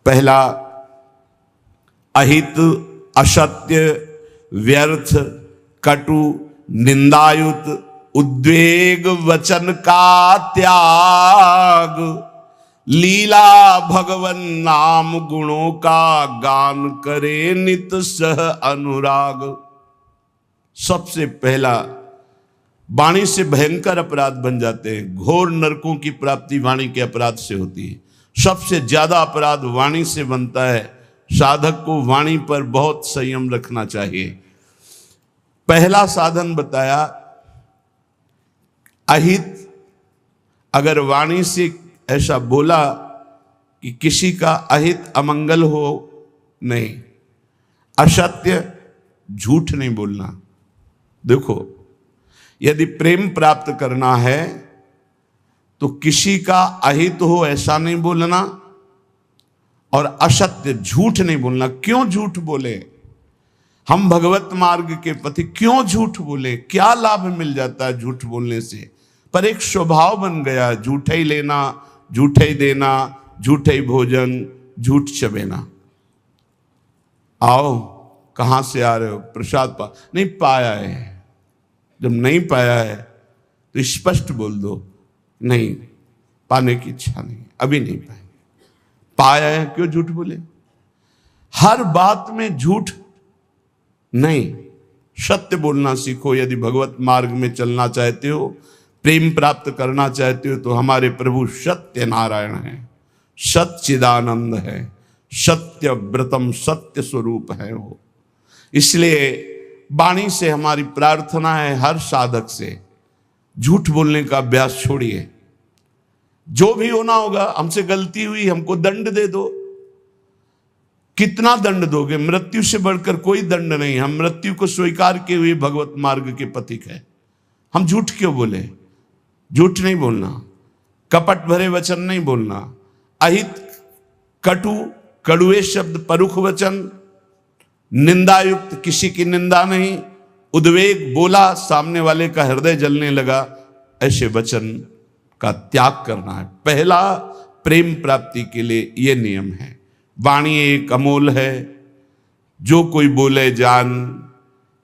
पहला, अहित, असत्य, व्यर्थ, कटु, निंदायुत, उद्वेग वचन का त्याग, लीला भगवन नाम गुणों का गान करे नित सह अनुराग। सबसे पहला, वाणी से भयंकर अपराध बन जाते हैं। घोर नरकों की प्राप्ति वाणी के अपराध से होती है। सबसे ज्यादा अपराध वाणी से बनता है। साधक को वाणी पर बहुत संयम रखना चाहिए। पहला साधन बताया अहित। अगर वाणी से ऐसा बोला कि किसी का अहित अमंगल हो, नहीं। असत्य, झूठ नहीं बोलना। देखो, यदि प्रेम प्राप्त करना है तो किसी का अहित हो ऐसा नहीं बोलना, और असत्य, झूठ नहीं बोलना। क्यों झूठ बोले? हम भगवत मार्ग के पति क्यों झूठ बोले? क्या लाभ मिल जाता है झूठ बोलने से? पर एक स्वभाव बन गया, झूठे ही लेना, झूठे ही देना, झूठे ही भोजन, झूठ चबेना। आओ, कहां से आ रहे हो? प्रसाद नहीं पाया है। जब नहीं पाया है तो स्पष्ट बोल दो, नहीं, पाने की इच्छा नहीं, अभी नहीं पाएंगे। पाया है, क्यों झूठ बोले? हर बात में झूठ नहीं, सत्य बोलना सीखो। यदि भगवत मार्ग में चलना चाहते हो, प्रेम प्राप्त करना चाहते हो, तो हमारे प्रभु सत्य नारायण हैं, सच्चिदानंद है, सत्य व्रतम, सत्य स्वरूप है वो। इसलिए वाणी से हमारी प्रार्थना है हर साधक से, झूठ बोलने का अभ्यास छोड़िए। जो भी होना होगा, हमसे गलती हुई, हमको दंड दे दो। कितना दंड दोगे? मृत्यु से बढ़कर कोई दंड नहीं। हम मृत्यु को स्वीकार किए हुए भगवत मार्ग के पथिक है। हम झूठ क्यों बोले? झूठ नहीं बोलना, कपट भरे वचन नहीं बोलना, अहित, कटु, कड़ुए शब्द, परुख वचन, निंदायुक्त, किसी की निंदा नहीं, उद्वेग, बोला सामने वाले का हृदय जलने लगा, ऐसे वचन का त्याग करना है। पहला प्रेम प्राप्ति के लिए यह नियम है। वाणी एक अमोल है, जो कोई बोले जान,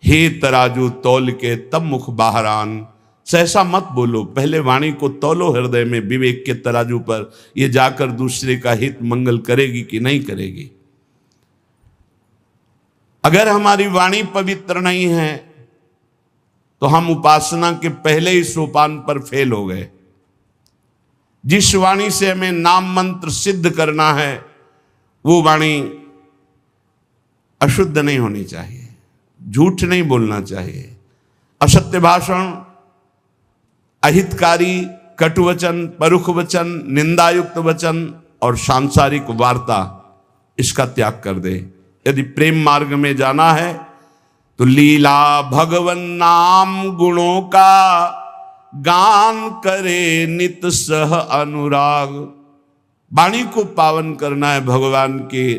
हे तराजू तौल के तब मुख बाहरान। सहसा मत बोलो, पहले वाणी को तौलो हृदय में विवेक के तराजू पर, यह जाकर दूसरे का हित मंगल करेगी कि नहीं करेगी। अगर हमारी वाणी पवित्र नहीं है तो हम उपासना के पहले ही सोपान पर फेल हो गए। जिस वाणी से हमें नाम मंत्र सिद्ध करना है, वो वाणी अशुद्ध नहीं होनी चाहिए, झूठ नहीं बोलना चाहिए। असत्य भाषण, अहितकारी, कटुवचन, परुख वचन, निंदायुक्त वचन और सांसारिक वार्ता, इसका त्याग कर दे। यदि प्रेम मार्ग में जाना है तो लीला भगवन नाम गुणों का गान करे नित सह अनुराग। वाणी को पावन करना है, भगवान के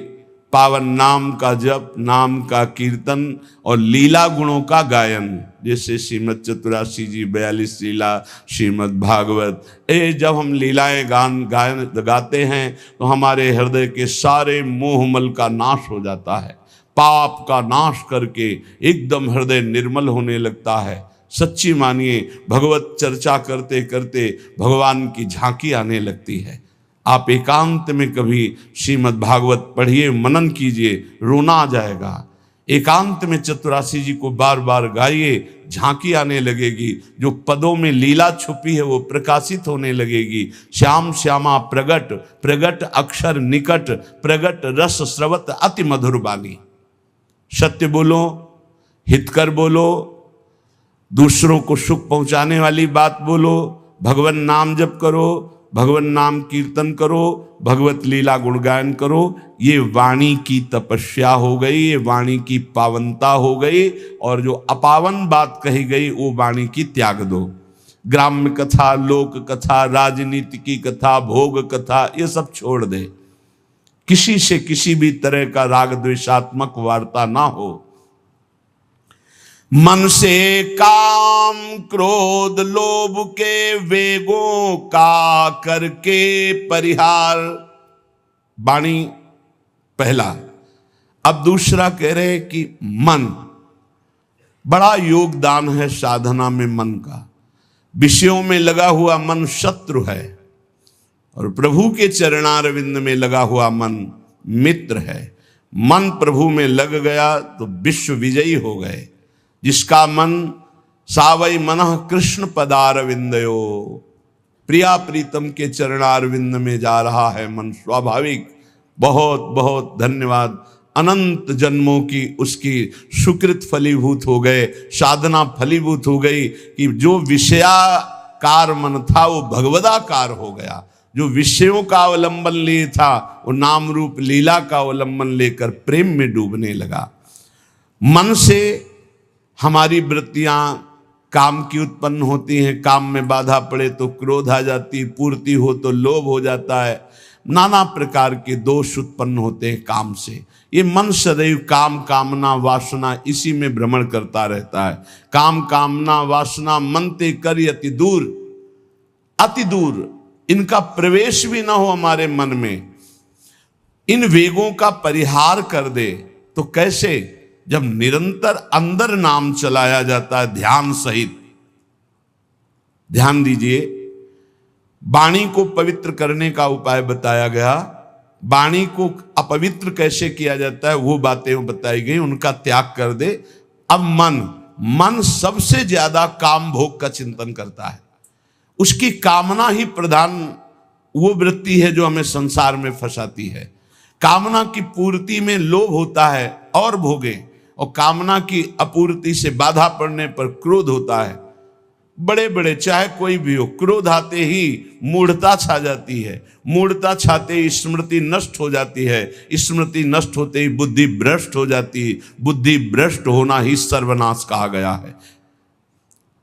पावन नाम का जप, नाम का कीर्तन और लीला गुणों का गायन। जैसे श्रीमद् चतुरासी जी 42 लीला, श्रीमद् भागवत, जब हम लीलाएं गायन गाते हैं तो हमारे हृदय के सारे मोहमल का नाश हो जाता है, पाप का नाश करके एकदम हृदय निर्मल होने लगता है। सच्ची मानिए, भगवत चर्चा करते करते भगवान की झांकी आने लगती है। आप एकांत में कभी श्रीमद् भागवत पढ़िए, मनन कीजिए, रोना आ जाएगा। एकांत में चतुरासी जी को बार बार गाइए, झांकी आने लगेगी। जो पदों में लीला छुपी है वो प्रकाशित होने लगेगी। श्याम श्यामा प्रगट, प्रगट अक्षर निकट, प्रगट रस स्रवत अति मधुर बानी। सत्य बोलो, हितकर बोलो, दूसरों को सुख पहुंचाने वाली बात बोलो, भगवान नाम जप करो, भगवान नाम कीर्तन करो, भगवत लीला गुणगान करो। ये वाणी की तपस्या हो गई, ये वाणी की पावनता हो गई। और जो अपावन बात कही गई वो वाणी की त्याग दो। ग्राम्य कथा, लोक कथा, राजनीति की कथा, भोग कथा, ये सब छोड़ दे। किसी से किसी भी तरह का राग द्वेषात्मक वार्ता ना हो। मन से काम क्रोध लोभ के वेगों का करके परिहार। वाणी पहला। अब दूसरा कह रहे हैं कि मन, बड़ा योगदान है साधना में मन का। विषयों में लगा हुआ मन शत्रु है और प्रभु के चरणारविंद में लगा हुआ मन मित्र है। मन प्रभु में लग गया तो विश्व विजयी हो गए। जिसका मन सावई मनः कृष्ण पदारविंदयो, प्रिया प्रीतम के चरणारविंद में जा रहा है मन स्वाभाविक। बहुत बहुत धन्यवाद। अनंत जन्मों की उसकी सुकृत फलीभूत हो गए, साधना फलीभूत हो गई कि जो विषयाकार मन था वो भगवदाकार हो गया। जो विषयों का अवलंबन लिए था वो नाम रूप लीला का अवलंबन लेकर प्रेम में डूबने लगा। मन से हमारी वृत्तियां काम की उत्पन्न होती हैं। काम में बाधा पड़े तो क्रोध आ जाती, पूर्ति हो तो लोभ हो जाता है। नाना प्रकार के दोष उत्पन्न होते हैं काम से। ये मन सदैव काम कामना वासना इसी में भ्रमण करता रहता है। काम कामना वासना मन ते कर अति दूर, अति दूर इनका प्रवेश भी ना हो हमारे मन में। इन वेगों का परिहार कर दे तो कैसे? जब निरंतर अंदर नाम चलाया जाता है ध्यान सहित। ध्यान दीजिए, वाणी को पवित्र करने का उपाय बताया गया। वाणी को अपवित्र कैसे किया जाता है वो बातें बताई गई, उनका त्याग कर दे। अब मन सबसे ज्यादा काम भोग का चिंतन करता है। उसकी कामना ही प्रधान वो वृत्ति है जो हमें संसार में फंसाती है। कामना की पूर्ति में लोभ होता है और भोगे, और कामना की अपूर्ति से बाधा पड़ने पर क्रोध होता है। बड़े बड़े चाहे कोई भी हो, क्रोध आते ही मूढ़ता छा जाती है। मूढ़ता छाते ही स्मृति नष्ट हो जाती है। स्मृति नष्ट होते ही बुद्धि भ्रष्ट हो जाती है। बुद्धि भ्रष्ट होना ही सर्वनाश कहा गया है।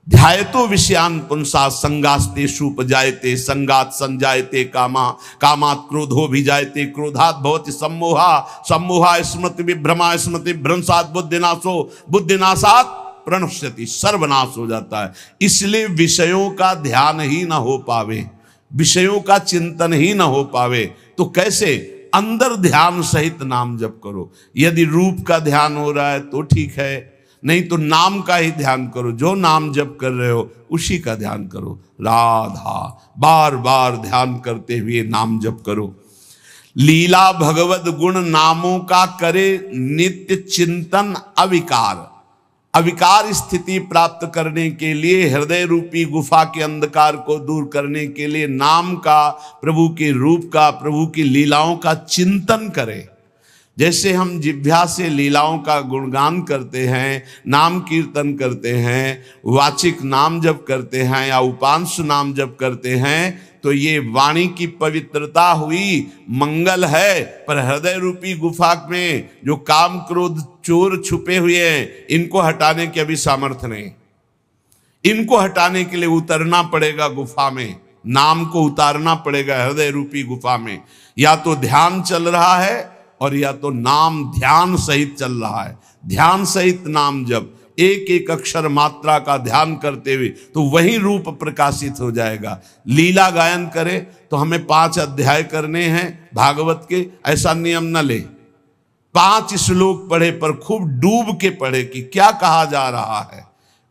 ध्यायतो विषयान पुंसा संगास्तेषु उपजायते, संगात संजायते कामा, कामात् क्रोधो भिजायते, क्रोधात् भवति सम्मोहा, सम्मोहा स्मृति विभ्रमा, स्मृति भ्रंशात् बुद्धिनाशो, बुद्धिनाशात् प्रणश्यति, सर्वनाश हो जाता है। इसलिए विषयों का ध्यान ही ना हो पावे, विषयों का चिंतन ही ना हो पावे तो कैसे? अंदर ध्यान सहित नाम जप करो। यदि रूप का ध्यान हो रहा है तो ठीक है, नहीं तो नाम का ही ध्यान करो। जो नाम जप कर रहे हो उसी का ध्यान करो। राधा बार बार ध्यान करते हुए नाम जप करो। लीला भगवत गुण नामों का करे नित्य चिंतन अविकार। अविकार स्थिति प्राप्त करने के लिए, हृदय रूपी गुफा के अंधकार को दूर करने के लिए नाम का, प्रभु के रूप का, प्रभु की लीलाओं का चिंतन करें। जैसे हम जिह्वा से लीलाओं का गुणगान करते हैं, नाम कीर्तन करते हैं, वाचिक नाम जप करते हैं या उपांश नाम जप करते हैं, तो ये वाणी की पवित्रता हुई, मंगल है। पर हृदय रूपी गुफा में जो काम क्रोध चोर छुपे हुए हैं, इनको हटाने की अभी सामर्थ्य नहीं। इनको हटाने के लिए उतरना पड़ेगा गुफा में, नाम को उतारना पड़ेगा हृदय रूपी गुफा में। या तो ध्यान चल रहा है और या तो नाम ध्यान सहित चल रहा है। ध्यान सहित नाम जब एक एक अक्षर मात्रा का ध्यान करते हुए तो वही रूप प्रकाशित हो जाएगा। लीला गायन करे तो हमें 5 अध्याय करने हैं भागवत के, ऐसा नियम न ले। 5 श्लोक पढ़े पर खूब डूब के पढ़े कि क्या कहा जा रहा है,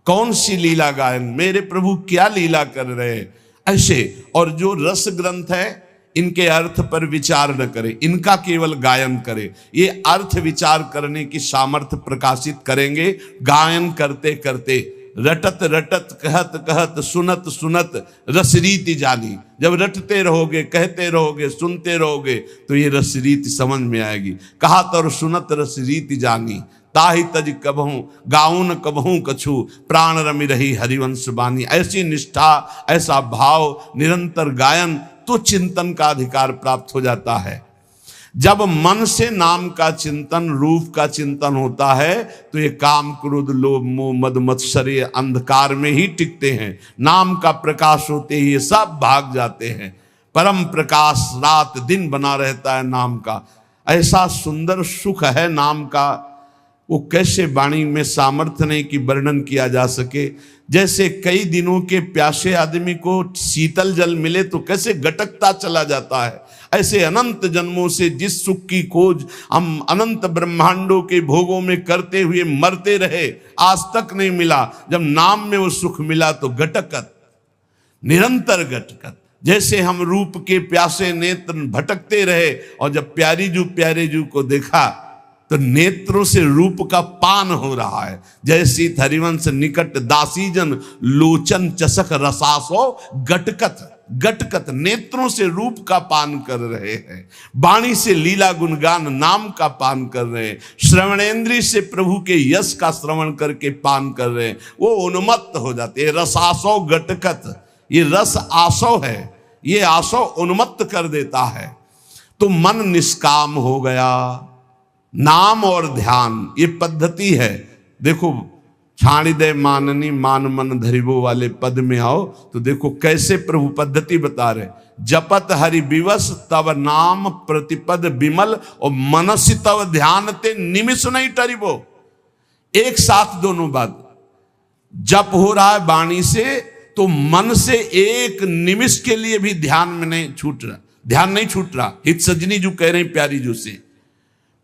कौन सी लीला गायन, मेरे प्रभु क्या लीला कर रहे हैं, ऐसे। और जो रस ग्रंथ है इनके अर्थ पर विचार न करे, इनका केवल गायन करे। ये अर्थ विचार करने की सामर्थ्य प्रकाशित करेंगे गायन करते करते। रटत रटत कहत कहत सुनत सुनत रसरीति जानी। जब रटते रहोगे, कहते रहोगे, सुनते रहोगे तो ये रसरीति समझ में आएगी। कहत और सुनत रसरीति जानी, ताहि तज कबहूं गाउन कबहूं कछु, प्राण रमि रही हरिवंश बानी। ऐसी निष्ठा, ऐसा भाव, निरंतर गायन, तो चिंतन का अधिकार प्राप्त हो जाता है। जब मन से नाम का चिंतन, रूप का चिंतन होता है तो ये काम क्रोध लोभ मोह मद मत्सर्य अंधकार में ही टिकते हैं। नाम का प्रकाश होते ही ये सब भाग जाते हैं। परम प्रकाश रात दिन बना रहता है नाम का। ऐसा सुंदर सुख है नाम का। वो कैसे वाणी में सामर्थ्य नहीं कि वर्णन किया जा सके। जैसे कई दिनों के प्यासे आदमी को शीतल जल मिले तो कैसे गटकता चला जाता है, ऐसे अनंत जन्मों से जिस सुख की खोज हम अनंत ब्रह्मांडों के भोगों में करते हुए मरते रहे, आज तक नहीं मिला। जब नाम में वो सुख मिला तो गटकत, निरंतर गटकत। जैसे हम रूप के प्यासे नेत्र भटकते रहे और जब प्यारे जू को देखा तो नेत्रों से रूप का पान हो रहा है। जैसी हरिवंश निकट दासीजन लोचन चसक रसासो गटकत, गटकत नेत्रों से रूप का पान कर रहे हैं, वाणी से लीला गुणगान नाम का पान कर रहे हैं, श्रवणेन्द्रिय से प्रभु के यश का श्रवण करके पान कर रहे हैं, वो उन्मत्त हो जाते हैं। रसासो गटकत, ये रस आसो है, ये आसो उन्मत्त कर देता है। तो मन निष्काम हो गया। नाम और ध्यान ये पद्धति है। देखो छाणिदय माननी मान मन धरिबो वाले पद में आओ तो देखो कैसे प्रभु पद्धति बता रहे। जपत हरि विवश तव नाम प्रतिपद विमल और मनसि तव ध्यान ते निमिष नहीं टरिबो। एक साथ दोनों बात, जप हो रहा है वाणी से तो मन से एक निमिष के लिए भी ध्यान में नहीं छूट रहा, ध्यान नहीं छूट रहा। हित सजनी जो कह रहे हैं प्यारी जो से,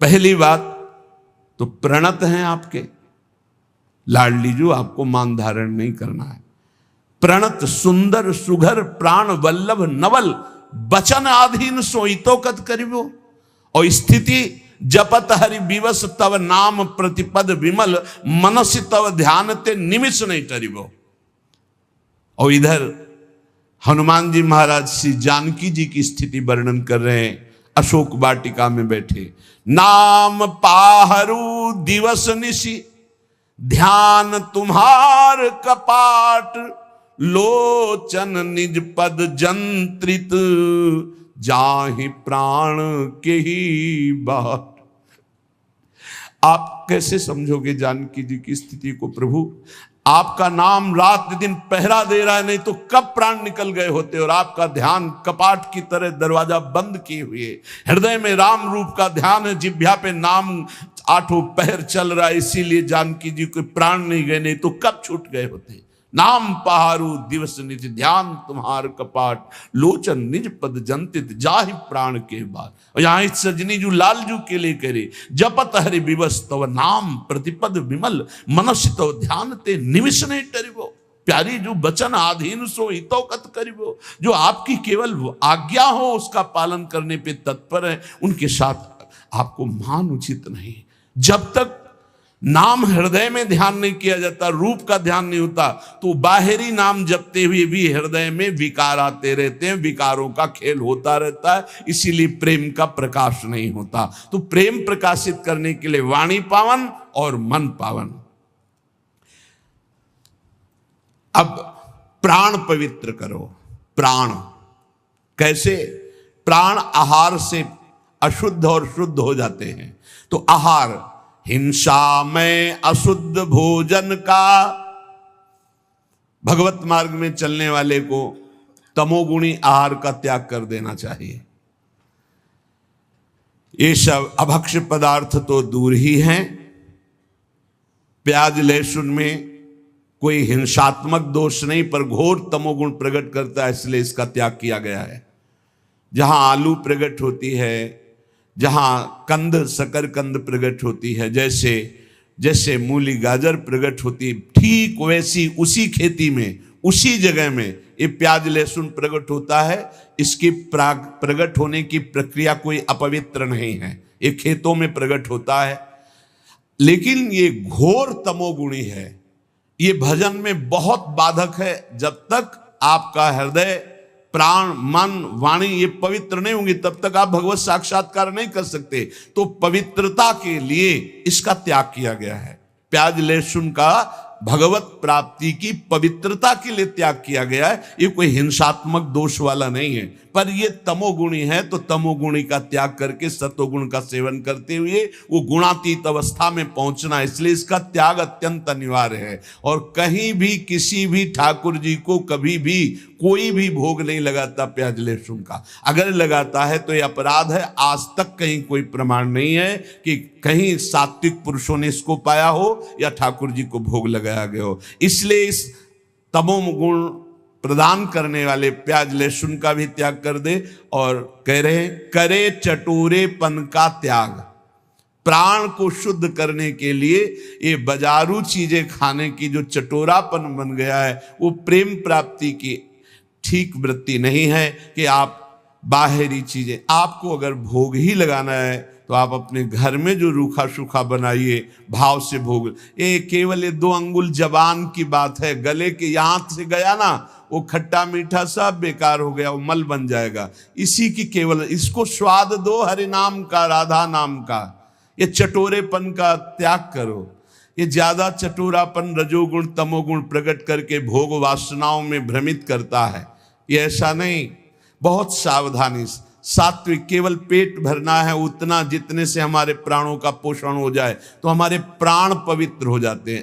पहली बात तो प्रणत हैं आपके लाडली जो, आपको मान धारण नहीं करना है। प्रणत सुंदर सुघर प्राण वल्लभ नवल बचन आधीन सोईतो कत करिबो। और स्थिति जपत हरि विवश तव नाम प्रतिपद विमल मनसि तव ध्यान ते निमिष नहीं टरिबो। और इधर हनुमान जी महाराज श्री जानकी जी की स्थिति वर्णन कर रहे हैं। अशोक वाटिका में बैठे, नाम पाहरू दिवस निशि ध्यान तुम्हार कपाट, लोचन निज पद जंत्रित जाहि प्राण के ही बाट। आप कैसे समझोगे जानकी जी की स्थिति को? प्रभु आपका नाम रात दिन पहरा दे रहा है, नहीं तो कब प्राण निकल गए होते। और आपका ध्यान कपाट की तरह दरवाजा बंद किए हुए, हृदय में राम रूप का ध्यान है, जिह्वा पे नाम आठों पहर चल रहा है, इसीलिए जानकी जी को प्राण नहीं गए, नहीं तो कब छूट गए होते। नाम पहारू दिवस निज ध्यान तुम्हार कपाट, लोचन निज पद जंतित जाहि प्राण के बाद। और यहाँ सजनी जू लाल जू के लिए करे, जपत हरि विवश तव नाम प्रतिपद विमल मनसि तव ध्यान ते निमिष नहीं टरिबो। प्यारी जो बचन आधीन सो हितो कत करिबो। जो आपकी केवल आज्ञा हो उसका पालन करने पे तत्पर है, उनके साथ आपको मान उचित नहीं। जब तक नाम हृदय में ध्यान नहीं किया जाता, रूप का ध्यान नहीं होता, तो बाहरी नाम जपते हुए भी हृदय में विकार आते रहते हैं, विकारों का खेल होता रहता है, इसीलिए प्रेम का प्रकाश नहीं होता। तो प्रेम प्रकाशित करने के लिए वाणी पावन और मन पावन। अब प्राण पवित्र करो। प्राण कैसे? प्राण आहार से अशुद्ध और शुद्ध हो जाते हैं। तो आहार, हिंसा में अशुद्ध भोजन का, भगवत मार्ग में चलने वाले को तमोगुणी आहार का त्याग कर देना चाहिए। ये सब अभक्ष्य पदार्थ तो दूर ही हैं। प्याज लहसुन में कोई हिंसात्मक दोष नहीं, पर घोर तमोगुण प्रकट करता है, इसलिए इसका त्याग किया गया है। जहां आलू प्रकट होती है, जहां कंद शकर कंद प्रकट होती है, जैसे जैसे मूली गाजर प्रकट होती, ठीक वैसी उसी खेती में उसी जगह में ये प्याज लहसुन प्रकट होता है। इसकी प्रकट होने की प्रक्रिया कोई अपवित्र नहीं है, ये खेतों में प्रकट होता है। लेकिन ये घोर तमोगुणी है, ये भजन में बहुत बाधक है। जब तक आपका हृदय प्राण मन वाणी ये पवित्र नहीं होंगी तब तक आप भगवत साक्षात्कार नहीं कर सकते। तो पवित्रता के लिए इसका त्याग किया गया है। प्याज लहसुन का भगवत प्राप्ति की पवित्रता के लिए त्याग किया गया है। ये कोई हिंसात्मक दोष वाला नहीं है, पर ये तमोगुणी है, तो तमोगुणी का त्याग करके सत्वगुण का सेवन करते हुए वो गुणातीत अवस्था में पहुंचना, इसलिए इसका त्याग अत्यंत अनिवार्य है। और कहीं भी किसी भी ठाकुर जी को कभी भी कोई भी भोग नहीं लगाता प्याज लहसुन का। अगर लगाता है तो ये अपराध है। आज तक कहीं कोई प्रमाण नहीं है कि कहीं सात्विक पुरुषों ने इसको पाया हो या ठाकुर जी को भोग लगाया गया हो। इसलिए इस तमोगुण प्रदान करने वाले प्याज लहसुन का भी त्याग कर दे। और कह रहे हैं करे चटोरेपन का त्याग। प्राण को शुद्ध करने के लिए ये बाजारू चीजें खाने की जो चटोरापन बन गया है, वो प्रेम प्राप्ति की ठीक वृत्ति नहीं है कि आप बाहरी चीजें, आपको अगर भोग ही लगाना है तो आप अपने घर में जो रूखा सूखा बनाइए, भाव से भोग। ये केवल ये 2 अंगुल जबान की बात है, गले के यहाँ से गया ना, वो खट्टा मीठा सब बेकार हो गया, वो मल बन जाएगा। इसी की केवल इसको स्वाद दो हरि नाम का, राधा नाम का। ये चटोरेपन का त्याग करो। ये ज्यादा चटोरापन रजोगुण तमोगुण प्रकट करके भोग वासनाओं में भ्रमित करता है। ये ऐसा नहीं, बहुत सावधानी। सात्विक केवल पेट भरना है उतना, जितने से हमारे प्राणों का पोषण हो जाए तो हमारे प्राण पवित्र हो जाते हैं।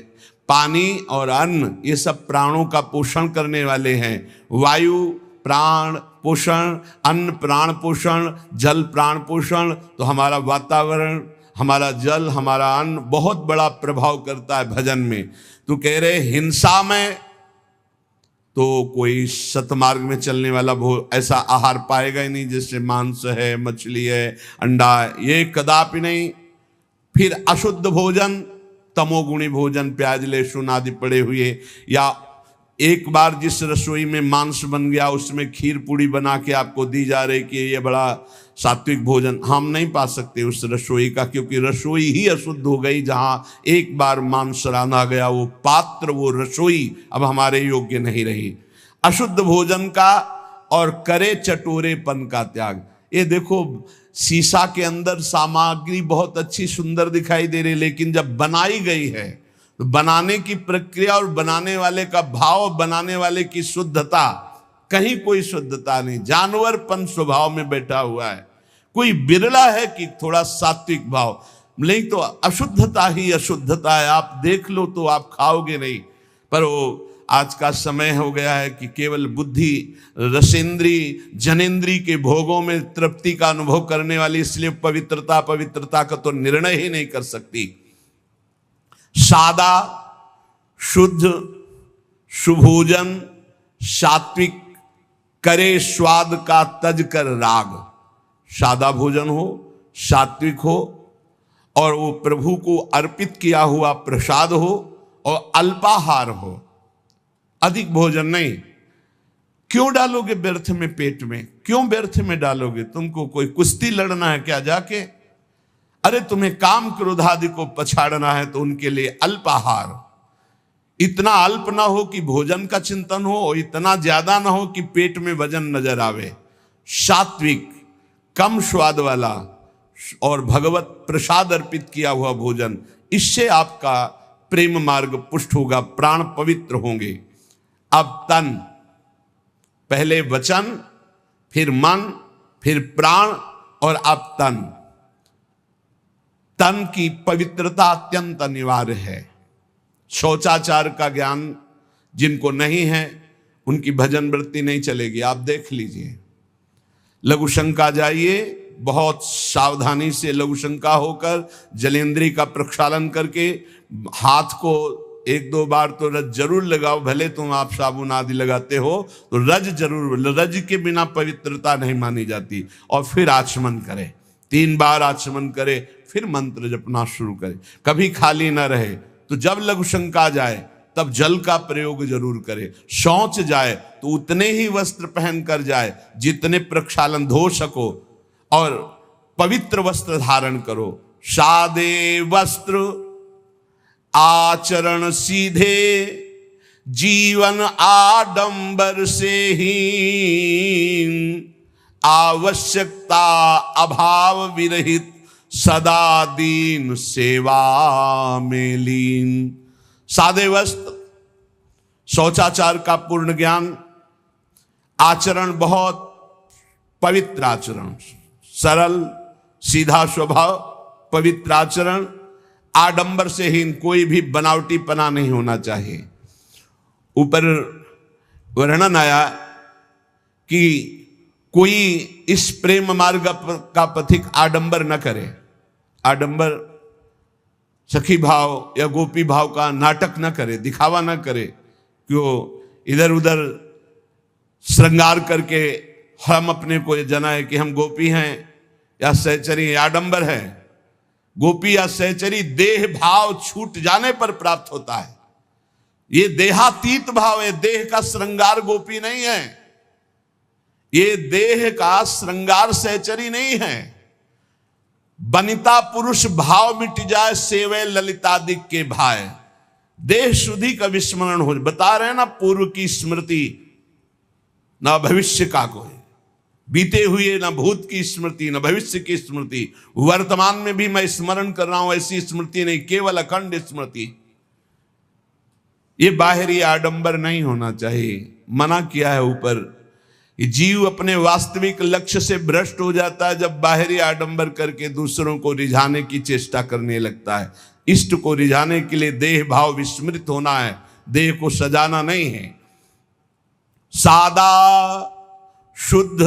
पानी और अन्न ये सब प्राणों का पोषण करने वाले हैं। वायु प्राण पोषण, अन्न प्राण पोषण, जल प्राण पोषण। तो हमारा वातावरण, हमारा जल, हमारा अन्न बहुत बड़ा प्रभाव करता है भजन में। तो कह रहे हिंसा में तो कोई सतमार्ग में चलने वाला ऐसा आहार पाएगा ही नहीं, जैसे मांस है, मछली है, अंडा है, ये कदापि नहीं। फिर अशुद्ध भोजन, तमोगुणी भोजन, प्याज लहसुन आदि पड़े हुए, या एक बार जिस रसोई में मांस बन गया उसमें खीर पूड़ी बना के आपको दी जा रही कि ये बड़ा सात्विक भोजन, हम नहीं पा सकते उस रसोई का, क्योंकि रसोई ही अशुद्ध हो गई। जहाँ एक बार मांस रांधा गया, वो पात्र, वो रसोई अब हमारे योग्य नहीं रही। अशुद्ध भोजन का और करे चटोरेपन का त्याग। ये देखो शीशा के अंदर सामग्री बहुत अच्छी सुंदर दिखाई दे रही, लेकिन जब बनाई गई है तो बनाने की प्रक्रिया और बनाने वाले का भाव, बनाने वाले की शुद्धता, कहीं कोई शुद्धता नहीं, जानवरपन स्वभाव में बैठा हुआ है। कोई बिरला है कि थोड़ा सात्विक भाव, नहीं तो अशुद्धता ही अशुद्धता है। आप देख लो तो आप खाओगे नहीं। पर वो आज का समय हो गया है कि केवल बुद्धि, रसेंद्री, जनेंद्री के भोगों में तृप्ति का अनुभव करने वाली, इसलिए पवित्रता का तो निर्णय ही नहीं कर सकती। सादा शुद्ध सुभोजन सात्विक करे स्वाद का तज कर राग। सादा भोजन हो, सात्विक हो, और वो प्रभु को अर्पित किया हुआ प्रसाद हो, और अल्पाहार हो, अधिक भोजन नहीं। क्यों डालोगे व्यर्थ में पेट में? क्यों व्यर्थ में डालोगे? तुमको कोई कुश्ती लड़ना है क्या जाके? अरे तुम्हें काम क्रोध आदि को पछाड़ना है तो उनके लिए अल्पाहार। इतना अल्प ना हो कि भोजन का चिंतन हो, और इतना ज्यादा ना हो कि पेट में वजन नजर आवे। सात्विक, कम स्वाद वाला और भगवत प्रसाद अर्पित किया हुआ भोजन, इससे आपका प्रेम मार्ग पुष्ट होगा, प्राण पवित्र होंगे। अब तन, पहले वचन, फिर मन, फिर प्राण, और अब तन। तन की पवित्रता अत्यंत अनिवार्य है। शौचाचार का ज्ञान जिनको नहीं है उनकी भजन वृत्ति नहीं चलेगी। आप देख लीजिए, लघु शंका जाइए, बहुत सावधानी से लघु शंका होकर जलेंद्री का प्रक्षालन करके हाथ को 1-2 बार तो रज जरूर लगाओ। भले तुम आप साबुन आदि लगाते हो तो रज जरूर, रज के बिना पवित्रता नहीं मानी जाती। और फिर आचमन करे, 3 बार आचमन करे, फिर मंत्र जपना शुरू करे। कभी खाली ना रहे। तो जब लघु शंका जाए तब जल का प्रयोग जरूर करे। शौच जाए तो उतने ही वस्त्र पहन कर जाए जितने प्रक्षालन धो सको, और पवित्र वस्त्र धारण करो। सादे वस्त्र आचरण सीधे, जीवन आडंबर से ही, आवश्यकता अभाव विरहित, सदा दीन सेवा में लीन। सादे वस्त्र, शौचाचार का पूर्ण ज्ञान, आचरण बहुत पवित्र आचरण, सरल सीधा स्वभाव, पवित्र आचरण, आडंबर से हीन, कोई भी बनावटीपना नहीं होना चाहिए। ऊपर वर्णन आया कि कोई इस प्रेम मार्ग का पथिक आडंबर न करे। आडंबर सखी भाव या गोपी भाव का नाटक न करे, दिखावा न करे कि वो इधर उधर श्रृंगार करके हम अपने को जनाए कि हम गोपी हैं या सहचरी। आडंबर है, गोपी या सहचरी देह भाव छूट जाने पर प्राप्त होता है। ये देहातीत भाव है, देह का श्रृंगार गोपी नहीं है, ये देह का श्रृंगार सहचरी नहीं है। बनिता पुरुष भाव मिट जाए, सेवे ललितादिक के भाई, देह शुद्धि का विस्मरण हो। बता रहे हैं ना, पूर्व की स्मृति ना भविष्य का कोई, बीते हुए ना भूत की स्मृति ना भविष्य की स्मृति, वर्तमान में भी मैं स्मरण कर रहा हूं, ऐसी स्मृति नहीं, केवल अखंड स्मृति। ये बाहरी आडंबर नहीं होना चाहिए। मना किया है ऊपर, जीव अपने वास्तविक लक्ष्य से भ्रष्ट हो जाता है जब बाहरी आडंबर करके दूसरों को रिझाने की चेष्टा करने लगता है। इष्ट को रिझाने के लिए देह भाव विस्मृत होना है, देह को सजाना नहीं है। सादा शुद्ध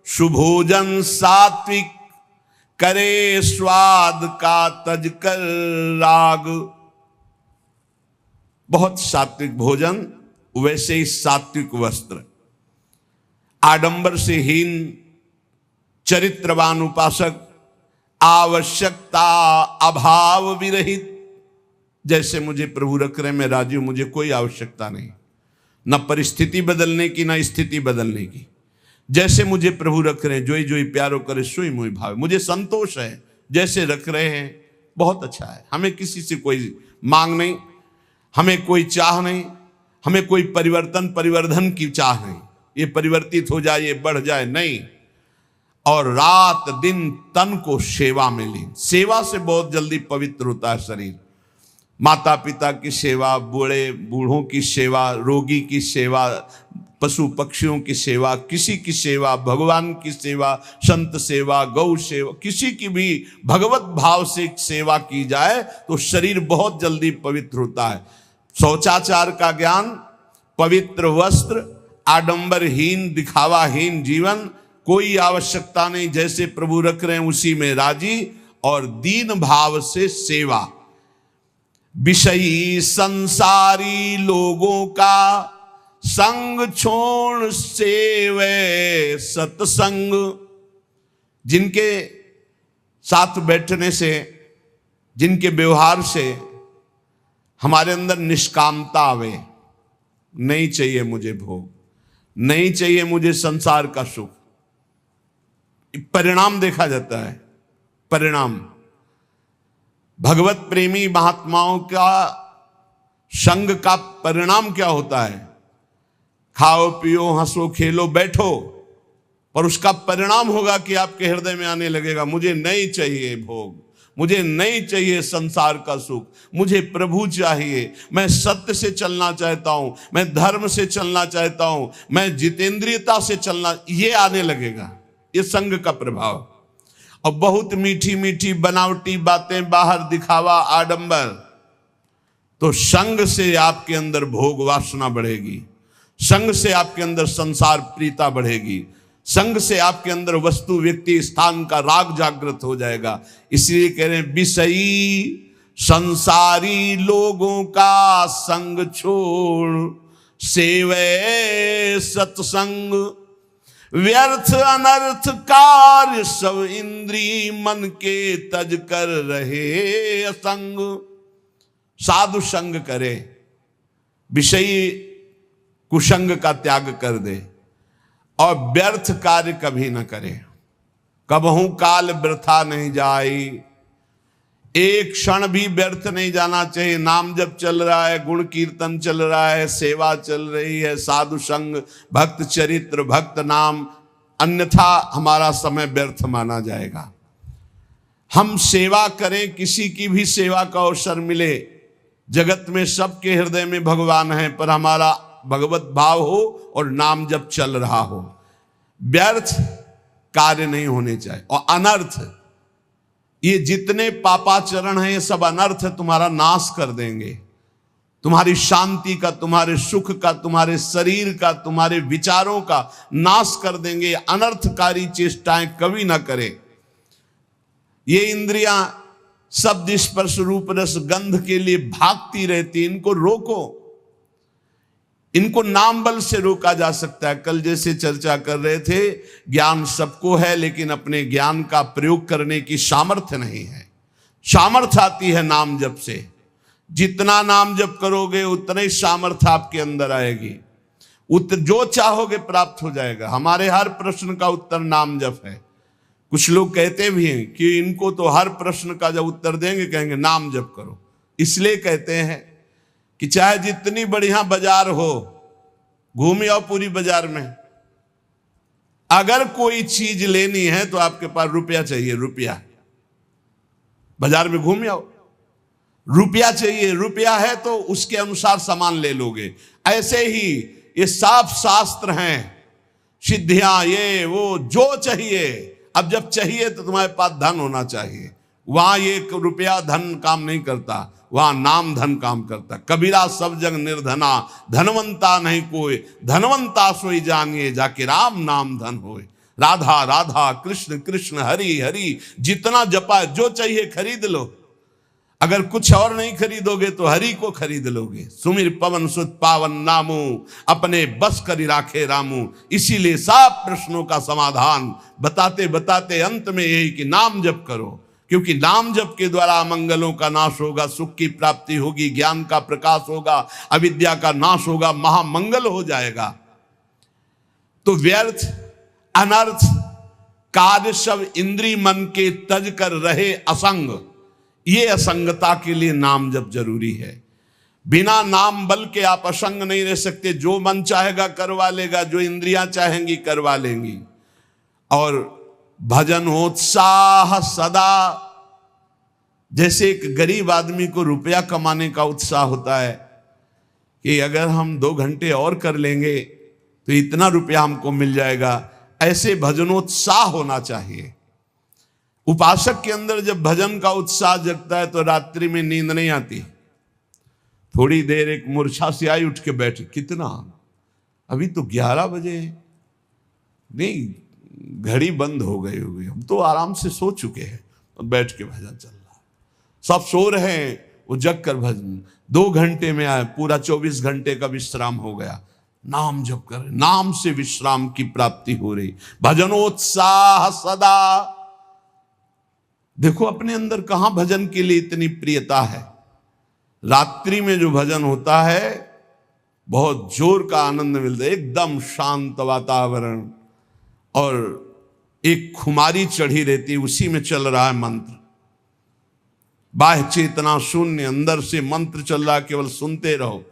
सुभोजन सात्विक, करे स्वाद का तज कर राग। बहुत सात्विक भोजन, वैसे ही सात्विक वस्त्र। आडंबर से हीन चरित्रवान उपासक, आवश्यकता अभाव विरहित। जैसे मुझे प्रभु रख रहे, मैं राजी हूं, मुझे कोई आवश्यकता नहीं, न परिस्थिति बदलने की न स्थिति बदलने की। जैसे मुझे प्रभु रख रहे हैं, जोई जोई प्यारो करे सोई मोई भाव, मुझे संतोष है जैसे रख रहे हैं, बहुत अच्छा है। हमें किसी से कोई मांग नहीं, हमें कोई चाह नहीं, हमें कोई परिवर्धन की चाह नहीं, ये परिवर्तित हो जाए, ये बढ़ जाए, नहीं। और रात दिन तन को सेवा में ली। सेवा से बहुत जल्दी पवित्र होता है शरीर। माता पिता की सेवा, बूढ़ों की सेवा, रोगी की सेवा, पशु पक्षियों की सेवा, किसी की सेवा, भगवान की सेवा, संत सेवा, गौ सेवा, किसी की भी भगवत भाव से सेवा की जाए तो शरीर बहुत जल्दी पवित्र होता है। शौचाचार का ज्ञान, पवित्र वस्त्र, आडंबरहीन दिखावाहीन जीवन, कोई आवश्यकता नहीं, जैसे प्रभु रख रहे हैं उसी में राजी, और दीन भाव से सेवा। विषयी संसारी लोगों का संग छोड़ सेवे सत्संग। जिनके साथ बैठने से, जिनके व्यवहार से हमारे अंदर निष्कामता आवे, नहीं चाहिए मुझे भोग, नहीं चाहिए मुझे संसार का सुख। परिणाम देखा जाता है, परिणाम। भगवत प्रेमी महात्माओं का संग का परिणाम क्या होता है? खाओ पियो हंसो खेलो बैठो, पर उसका परिणाम होगा कि आपके हृदय में आने लगेगा, मुझे नहीं चाहिए भोग, मुझे नहीं चाहिए संसार का सुख, मुझे प्रभु चाहिए। मैं सत्य से चलना चाहता हूं, मैं धर्म से चलना चाहता हूं, मैं जितेंद्रियता से चलना, ये आने लगेगा। ये संग का प्रभाव। और बहुत मीठी मीठी बनावटी बातें, बाहर दिखावा, आडंबर, तो संग से आपके अंदर भोग वासना बढ़ेगी, संग से आपके अंदर संसार प्रीता बढ़ेगी, संग से आपके अंदर वस्तु व्यक्ति स्थान का राग जागृत हो जाएगा। इसलिए कह रहे हैं, विषयी संसारी लोगों का संग छोड़ सेवे सत्संग। व्यर्थ अनर्थ कार्य सब इंद्री मन के तज कर रहे असंग। साधु संग करे, विषयी कुसंग का त्याग कर दे, और व्यर्थ कार्य कभी न करे। कबहू काल वृथा नहीं जाई, एक क्षण भी व्यर्थ नहीं जाना चाहिए। नाम जब चल रहा है, गुण कीर्तन चल रहा है, सेवा चल रही है, साधु संग, भक्त चरित्र, भक्त नाम, अन्यथा हमारा समय व्यर्थ माना जाएगा। हम सेवा करें, किसी की भी सेवा का अवसर मिले, जगत में सबके हृदय में भगवान है, पर हमारा भगवत भाव हो और नाम जब चल रहा हो। व्यर्थ कार्य नहीं होने चाहिए। और अनर्थ, ये जितने पापाचरण हैं ये सब अनर्थ तुम्हारा नाश कर देंगे, तुम्हारी शांति का, तुम्हारे सुख का, तुम्हारे शरीर का, तुम्हारे विचारों का नाश कर देंगे। अनर्थकारी चेष्टाएं कभी ना करें। ये इंद्रियां शब्द स्पर्श रूप रस गंध के लिए भागती रहती, इनको रोको। इनको नाम बल से रोका जा सकता है। कल जैसे चर्चा कर रहे थे, ज्ञान सबको है लेकिन अपने ज्ञान का प्रयोग करने की सामर्थ्य नहीं है। सामर्थ्य आती है नाम जप से। जितना नाम जप करोगे उतना ही सामर्थ्य आपके अंदर आएगी। जो चाहोगे प्राप्त हो जाएगा। हमारे हर प्रश्न का उत्तर नाम जप है। कुछ लोग कहते भी हैं कि इनको तो हर प्रश्न का जब उत्तर देंगे कहेंगे नाम जप करो। इसलिए कहते हैं कि चाहे जितनी बढ़िया बाजार हो, घूम आओ पूरी बाजार में, अगर कोई चीज लेनी है तो आपके पास रुपया चाहिए। रुपया, बाजार में घूम आओ, रुपया चाहिए। रुपया है तो उसके अनुसार सामान ले लोगे। ऐसे ही ये साफ शास्त्र हैं, सिद्धियां, ये वो जो चाहिए। अब जब चाहिए तो तुम्हारे पास धन होना चाहिए। वहां ये रुपया धन काम नहीं करता, वहां नाम धन काम करता। कबीरा सब जग निर्धना, धनवंता नहीं कोई, धनवंता सोई जानिए, जाके राम नाम धन होए। राधा राधा, कृष्ण कृष्ण, हरि हरि, जितना जपा, जो चाहिए खरीद लो। अगर कुछ और नहीं खरीदोगे तो हरि को खरीद लोगे। सुमिर पवन सुत पावन नामू, अपने बस करी राखे रामू। इसीलिए सब प्रश्नों का समाधान बताते बताते अंत में यही कि नाम जप करो, क्योंकि नाम जप के द्वारा अमंगलों का नाश होगा, सुख की प्राप्ति होगी, ज्ञान का प्रकाश होगा, अविद्या का नाश होगा, महामंगल हो जाएगा। तो व्यर्थ अनर्थ कार्य सब इंद्रिय मन के तज कर रहे असंग। ये असंगता के लिए नाम जप जरूरी है। बिना नाम बल के आप असंग नहीं रह सकते। जो मन चाहेगा करवा लेगा, जो इंद्रियां चाहेंगी करवा लेंगी। और भजन उत्साह सदा, जैसे एक गरीब आदमी को रुपया कमाने का उत्साह होता है कि अगर हम 2 घंटे और कर लेंगे तो इतना रुपया हमको मिल जाएगा, ऐसे भजनोत्साह होना चाहिए। उपासक के अंदर जब भजन का उत्साह जगता है तो रात्रि में नींद नहीं आती। थोड़ी देर एक मूर्छा से आई, उठ के बैठे, कितना, अभी तो 11 बजे, नहीं घड़ी बंद हो गई होगी, हम तो आराम से सो चुके हैं, और बैठ के भजन चल रहा है। सब सो रहे हैं, वो जग कर भजन 2 घंटे में आए, पूरा 24 घंटे का विश्राम हो गया। नाम जप कर, नाम से विश्राम की प्राप्ति हो रही। भजनोत्साह सदा। देखो अपने अंदर कहां भजन के लिए इतनी प्रियता है। रात्रि में जो भजन होता है बहुत जोर का आनंद मिलता है, एकदम शांत वातावरण, और एक खुमारी चढ़ी रहती, उसी में चल रहा है मंत्र। बाह्य चेतना शून्य, अंदर से मंत्र चल रहा है, केवल सुनते रहो,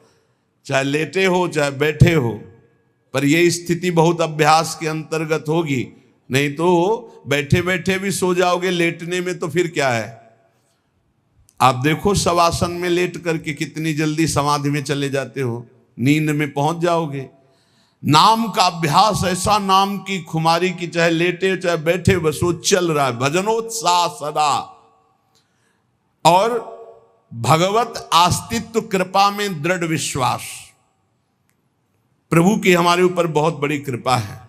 चाहे लेटे हो चाहे बैठे हो। पर यह स्थिति बहुत अभ्यास के अंतर्गत होगी, नहीं तो बैठे बैठे भी सो जाओगे, लेटने में तो फिर क्या है। आप देखो शवासन में लेट करके कितनी जल्दी समाधि में चले जाते हो, नींद में पहुंच जाओगे। नाम का अभ्यास ऐसा, नाम की खुमारी की, चाहे लेटे चाहे बैठे, बस वो चल रहा है। भजनोत्साह सदा। और भगवत अस्तित्व कृपा में दृढ़ विश्वास। प्रभु की हमारे ऊपर बहुत बड़ी कृपा है।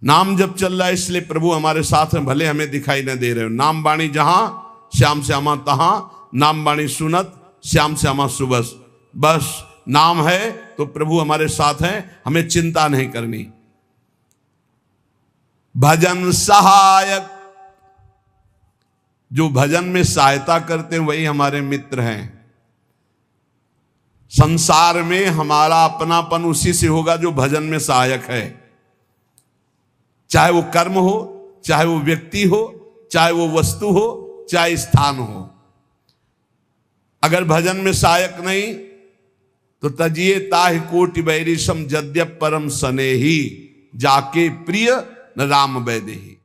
नाम जब चल रहा है इसलिए प्रभु हमारे साथ हैं, भले हमें दिखाई न दे रहे हो। नाम बाणी जहां श्याम श्यामा तहां, नाम बाणी सुनत श्याम श्यामा सुबस। बस नाम है तो प्रभु हमारे साथ हैं, हमें चिंता नहीं करनी। भजन सहायक, जो भजन में सहायता करते हैं वही हमारे मित्र हैं। संसार में हमारा अपनापन उसी से होगा जो भजन में सहायक है। चाहे वो कर्म हो, चाहे वो व्यक्ति हो, चाहे वो वस्तु हो, चाहे स्थान हो। अगर भजन में सहायक नहीं तो तजिए ताहि कोटि बैरिसम, जद्यप परम सनेही, जाके प्रिय न राम वैदेही।